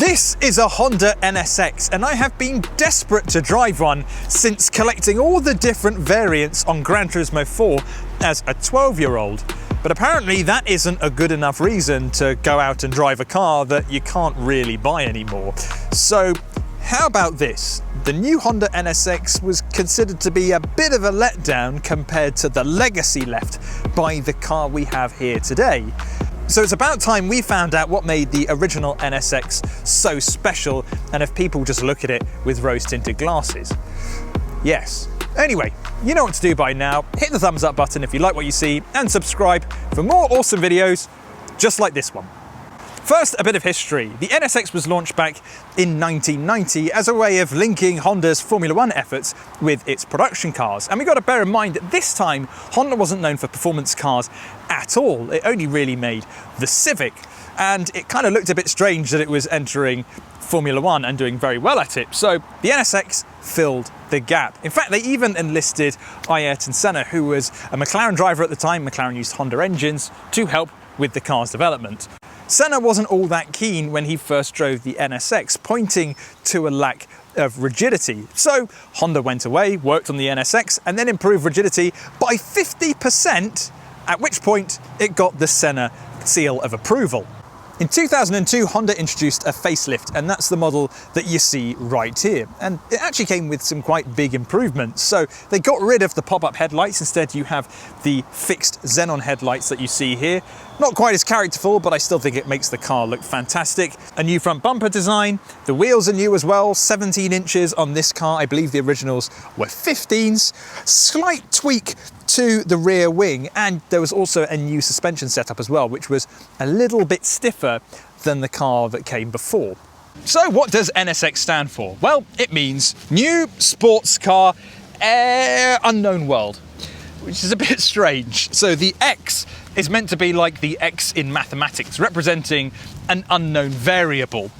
This is a Honda NSX, and I have been desperate to drive one since collecting all the different variants on Gran Turismo 4 as a 12-year-old. But apparently that isn't a good enough reason to go out and drive a car that you can't really buy anymore. So how about this? The new Honda NSX was considered to be a bit of a letdown compared to the legacy left by the car we have here today. So it's about time we found out what made the original NSX so special, and if people just look at it with rose-tinted glasses. Yes. Anyway, you know what to do by now. Hit the thumbs up button if you like what you see, and subscribe for more awesome videos just like this one. First, a bit of history. The NSX was launched back in 1990 as a way of linking Honda's Formula One efforts with its production cars. And we've got to bear in mind that this time, Honda wasn't known for performance cars at all. It only really made the Civic. And it kind of looked a bit strange that it was entering Formula One and doing very well at it. So the NSX filled the gap. In fact, they even enlisted Ayrton Senna, who was a McLaren driver at the time. McLaren used Honda engines to help with the car's development. Senna wasn't all that keen when he first drove the NSX, pointing to a lack of rigidity. So Honda went away, worked on the NSX, and then improved rigidity by 50%, at which point it got the Senna seal of approval. In 2002, Honda introduced a facelift, and that's the model that you see right here. And it actually came with some quite big improvements. So they got rid of the pop-up headlights. Instead, you have the fixed xenon headlights that you see here. Not quite as characterful, but I still think it makes the car look fantastic. A new front bumper design. The wheels are new as well, 17 inches on this car. I believe the originals were 15s. Slight tweak to the rear wing, and there was also a new suspension setup as well, which was a little bit stiffer than the car that came before. So what does NSX stand for? Well, it means New Sports Car Unknown World, which is a bit strange. So the X is meant to be like the X in mathematics, representing an unknown variable.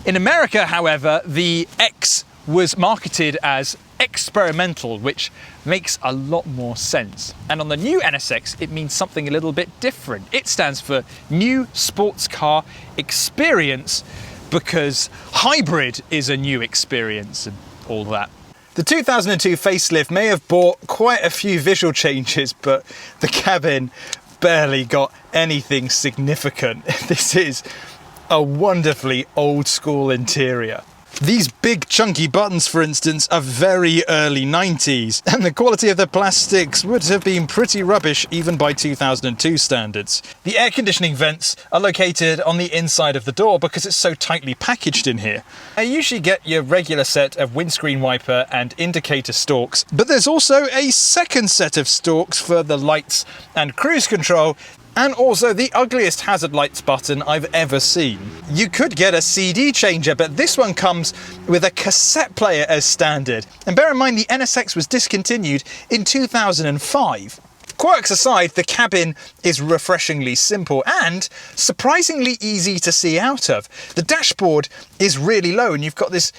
In America, however, the X was marketed as experimental, which makes a lot more sense. And on the new NSX, it means something a little bit different. It stands for New Sports Car Experience, because hybrid is a new experience and all that. The 2002 facelift may have brought quite a few visual changes, but the cabin barely got anything significant. This is a wonderfully old school interior. These big chunky buttons, for instance, are very early 90s, and the quality of the plastics would have been pretty rubbish even by 2002 standards. The air conditioning vents are located on the inside of the door because it's so tightly packaged in here. You usually get your regular set of windscreen wiper and indicator stalks, but there's also a second set of stalks for the lights and cruise control, and also the ugliest hazard lights button I've ever seen. You could get a CD changer, but this one comes with a cassette player as standard. And bear in mind, the NSX was discontinued in 2005. Quirks aside, the cabin is refreshingly simple and surprisingly easy to see out of. The dashboard is really low, and you've got this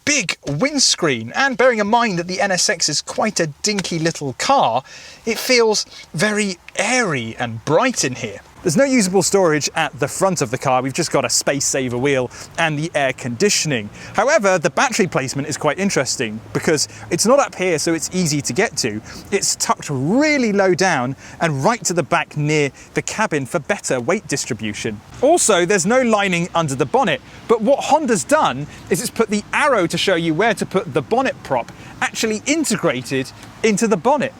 big windscreen, and bearing in mind that the NSX is quite a dinky little car, it feels very airy and bright in here. There's no usable storage at the front of the car. We've just got a space saver wheel and the air conditioning. However, the battery placement is quite interesting because it's not up here, so it's easy to get to. It's tucked really low down and right to the back near the cabin for better weight distribution. Also, there's no lining under the bonnet, but what Honda's done is it's put the arrow to show you where to put the bonnet prop actually integrated into the bonnet.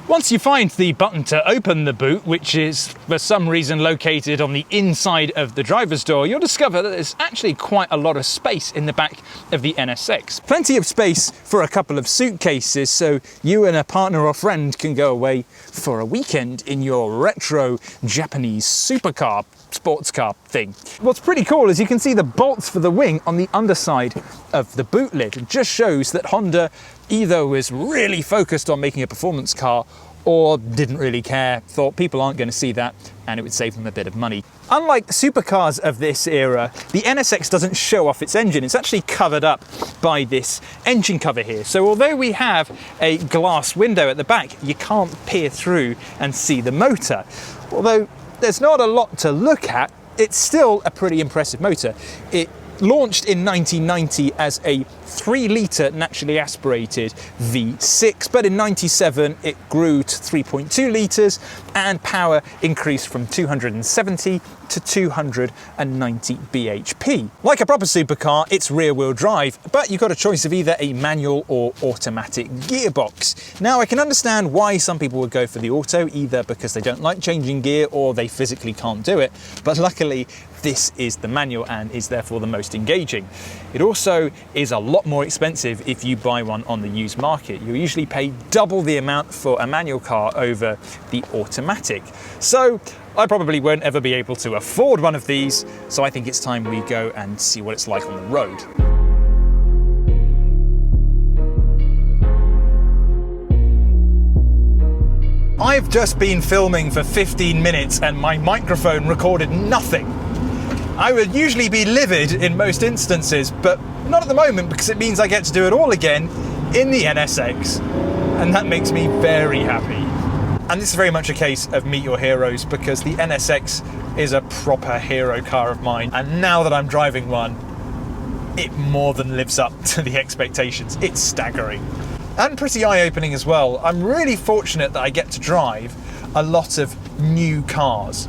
Once you find the button to open the boot, which is for some reason located on the inside of the driver's door, you'll discover that there's actually quite a lot of space in the back of the NSX. Plenty of space for a couple of suitcases, so you and a partner or friend can go away for a weekend in your retro Japanese supercar, sports car thing. What's pretty cool is you can see the bolts for the wing on the underside of the boot lid. It just shows that Honda either was really focused on making a performance car or didn't really care, thought people aren't going to see that and it would save them a bit of money. Unlike supercars of this era, the NSX doesn't show off its engine. It's actually covered up by this engine cover here. So although we have a glass window at the back, you can't peer through and see the motor. Although there's not a lot to look at, it's still a pretty impressive motor. It Launched in 1990 as a 3-litre naturally aspirated V6, but in 97 it grew to 3.2 litres and power increased from 270 to 290 bhp. Like a proper supercar, it's rear-wheel drive, but you've got a choice of either a manual or automatic gearbox. Now, I can understand why some people would go for the auto, either because they don't like changing gear or they physically can't do it, but luckily this is the manual and is therefore the most engaging. It also is a lot more expensive if you buy one on the used market. You usually pay double the amount for a manual car over the automatic. So I probably won't ever be able to afford one of these, so I think it's time we go and see what it's like on the road. I've just been filming for 15 minutes and my microphone recorded nothing. I would usually be livid in most instances, but not at the moment because it means I get to do it all again in the NSX, and that makes me very happy. And this is very much a case of meet your heroes, because the NSX is a proper hero car of mine, and now that I'm driving one, it more than lives up to the expectations. It's staggering. And pretty eye-opening as well. I'm really fortunate that I get to drive a lot of new cars.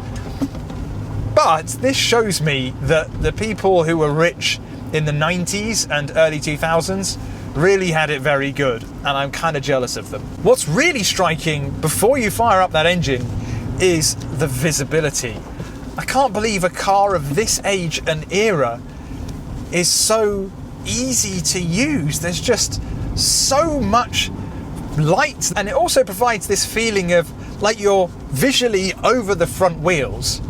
But this shows me that the people who were rich in the 90s and early 2000s really had it very good, and I'm kind of jealous of them. What's really striking before you fire up that engine is the visibility. I can't believe a car of this age and era is so easy to use. There's just so much light, and it also provides this feeling of like you're visually over the front wheels,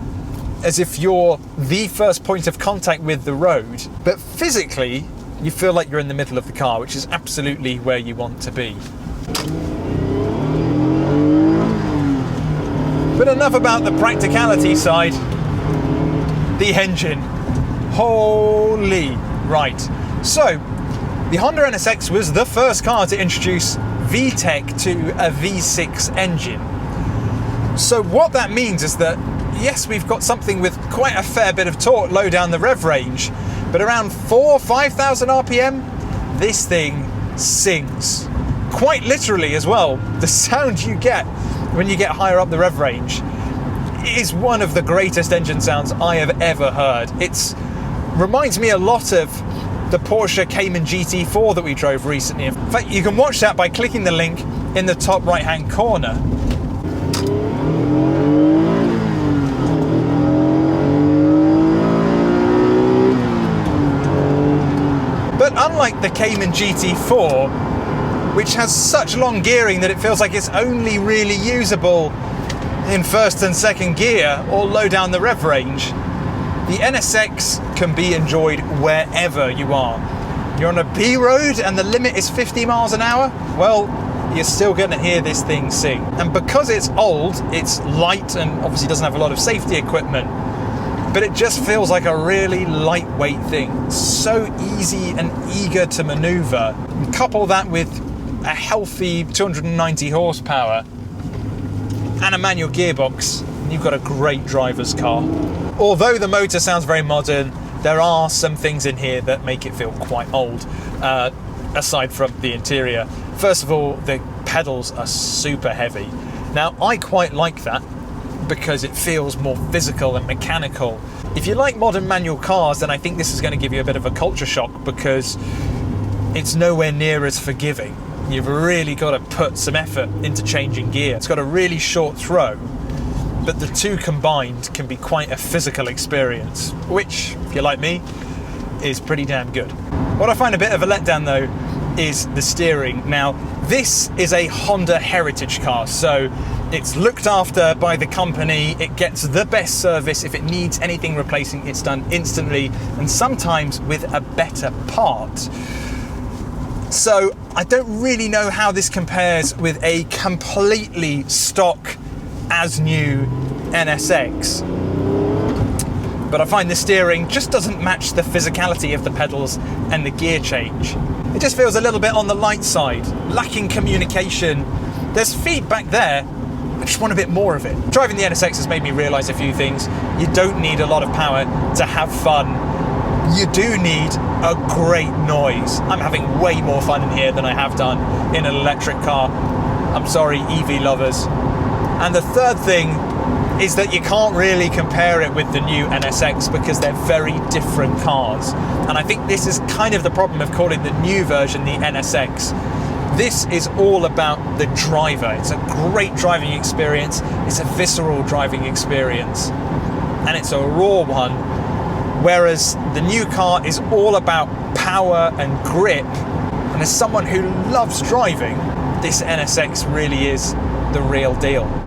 as if you're the first point of contact with the road, but physically you feel like you're in the middle of the car, which is absolutely where you want to be. But enough about the practicality side. The engine. Holy. Right. So, the Honda NSX was the first car to introduce VTEC to a V6 engine. So what that means is that, yes, we've got something with quite a fair bit of torque low down the rev range, but around 5,000 RPM, this thing sings. Quite literally as well. The sound you get when you get higher up the rev range is one of the greatest engine sounds I have ever heard. It reminds me a lot of the Porsche Cayman GT4 that we drove recently. In fact, you can watch that by clicking the link in the top right-hand corner. But unlike the Cayman GT4, which has such long gearing that it feels like it's only really usable in first and second gear or low down the rev range, the NSX can be enjoyed wherever you are. You're on a B road and the limit is 50 miles an hour, well, you're still going to hear this thing sing. And because it's old, it's light and obviously doesn't have a lot of safety equipment, but it just feels like a really lightweight thing. So easy and eager to maneuver. And couple that with a healthy 290 horsepower and a manual gearbox, you've got a great driver's car. Although the motor sounds very modern, there are some things in here that make it feel quite old, aside from the interior. First of all, the pedals are super heavy. Now, I quite like that because it feels more physical and mechanical. If you like modern manual cars, then I think this is going to give you a bit of a culture shock because it's nowhere near as forgiving. You've really got to put some effort into changing gear. It's got a really short throw, but the two combined can be quite a physical experience, which, if you're like me, is pretty damn good. What I find a bit of a letdown though is the steering. Now, this is a Honda heritage car, so it's looked after by the company, it gets the best service. If it needs anything replacing, it's done instantly, and sometimes with a better part. So I don't really know how this compares with a completely stock, as new NSX. But I find the steering just doesn't match the physicality of the pedals and the gear change. It just feels a little bit on the light side, lacking communication. There's feedback there, I just want a bit more of it. Driving the NSX has made me realise a few things. You don't need a lot of power to have fun you do need a great noise. I'm having way more fun in here than I have done in an electric car. I'm sorry, EV lovers. And the third thing is that you can't really compare it with the new NSX because they're very different cars. And I think this is kind of the problem of calling the new version the NSX. This is all about the driver. It's a great driving experience. It's a visceral driving experience. And it's a raw one. Whereas the new car is all about power and grip. And as someone who loves driving, this NSX really is the real deal.